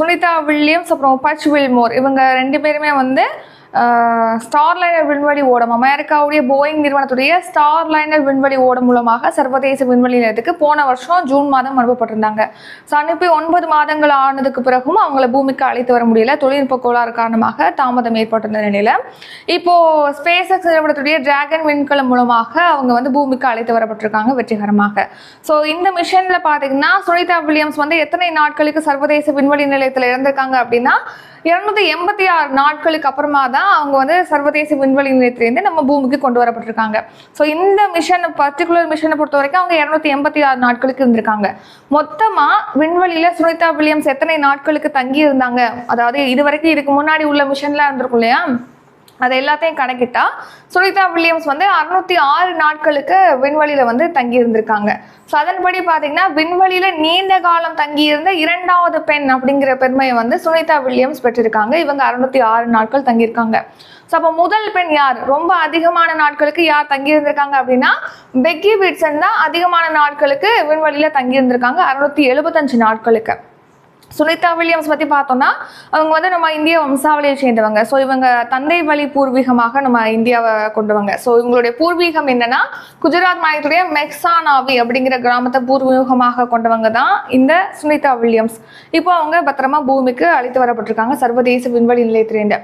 Sunita Williams அப்புறம் பச் Willmore இவங்க 2 பேருமே வந்து ஸ்டார்லைனர் விண்வெளி ஓடம் அமெரிக்காவுடைய போயிங் நிறுவனத்துடைய ஸ்டார்லைனர் விண்வெளி ஓடம் மூலமாக சர்வதேச விண்வெளி நிலையத்துக்கு போன வருஷம் ஜூன் மாதம் அனுப்பப்பட்டிருந்தாங்க. ஸோ அனுப்பி 9 மாதங்கள் ஆனதுக்கு பிறகும் அவங்கள பூமிக்கு அழைத்து வர முடியல. தொழில்நுட்ப கோளாறு காரணமாக தாமதம் ஏற்பட்டிருந்த நிலையில இப்போ ஸ்பேஸ் எக்ஸ் நிறுவனத்துடைய டிராகன் விண்கலம் மூலமாக அவங்க வந்து பூமிக்கு அழைத்து வரப்பட்டிருக்காங்க வெற்றிகரமாக. ஸோ இந்த மிஷன்ல பார்த்தீங்கன்னா சுனிதா வில்லியம்ஸ் வந்து எத்தனை நாட்களுக்கு சர்வதேச விண்வெளி நிலையத்தில் இருந்திருக்காங்க அப்படின்னா 286 நாட்களுக்கு அப்புறமா தான் அவங்க வந்து சர்வதேச விண்வெளி நிலையத்திலேருந்து நம்ம பூமிக்கு கொண்டு வரப்பட்டிருக்காங்க. ஸோ இந்த மிஷன் பர்டிகுலர் மிஷனை பொறுத்த வரைக்கும் அவங்க 286 நாட்களுக்கு இருந்திருக்காங்க. மொத்தமா விண்வெளியில சுனிதா வில்லியம்ஸ் எத்தனை நாட்களுக்கு தங்கி இருந்தாங்க, அதாவது இதுவரைக்கும் இதுக்கு முன்னாடி உள்ள மிஷன்லாம் இருந்திருக்கும் இல்லையா, அதை எல்லாத்தையும் கணக்கிட்டா சுனிதா வில்லியம்ஸ் வந்து 606 நாட்களுக்கு விண்வெளியில வந்து தங்கி இருந்திருக்காங்க. ஸோ அதன்படி பார்த்தீங்கன்னா விண்வெளியில நீண்ட காலம் தங்கியிருந்த 2வது பெண் அப்படிங்கிற பெருமையை வந்து சுனிதா வில்லியம்ஸ் பெற்றிருக்காங்க. இவங்க 606 நாட்கள் தங்கியிருக்காங்க. ஸோ அப்போ முதல் பெண் யார், ரொம்ப அதிகமான நாட்களுக்கு யார் தங்கி இருந்திருக்காங்க அப்படின்னா பெக்கி விட்சன் தான் அதிகமான நாட்களுக்கு விண்வெளியில தங்கி இருந்திருக்காங்க, 675 நாட்களுக்கு. சுனிதா வில்லியம்ஸ் பற்றி பார்த்தோம்னா அவங்க வந்து நம்ம இந்திய வம்சாவளியை சேர்ந்தவங்க. ஸோ இவங்க தந்தை வழி பூர்வீகமாக நம்ம இந்தியாவை கொண்டவங்க. ஸோ இவங்களுடைய பூர்வீகம் என்னன்னா குஜராத் மாநிலத்துடைய மெக்சானாவி அப்படிங்கிற கிராமத்தை பூர்வீகமாக கொண்டவங்க தான் இந்த சுனிதா வில்லியம்ஸ். இப்போ அவங்க பத்திரமா பூமிக்கு அழைத்து வரப்பட்டிருக்காங்க சர்வதேச விண்வெளி நிலையத்திலேருந்து.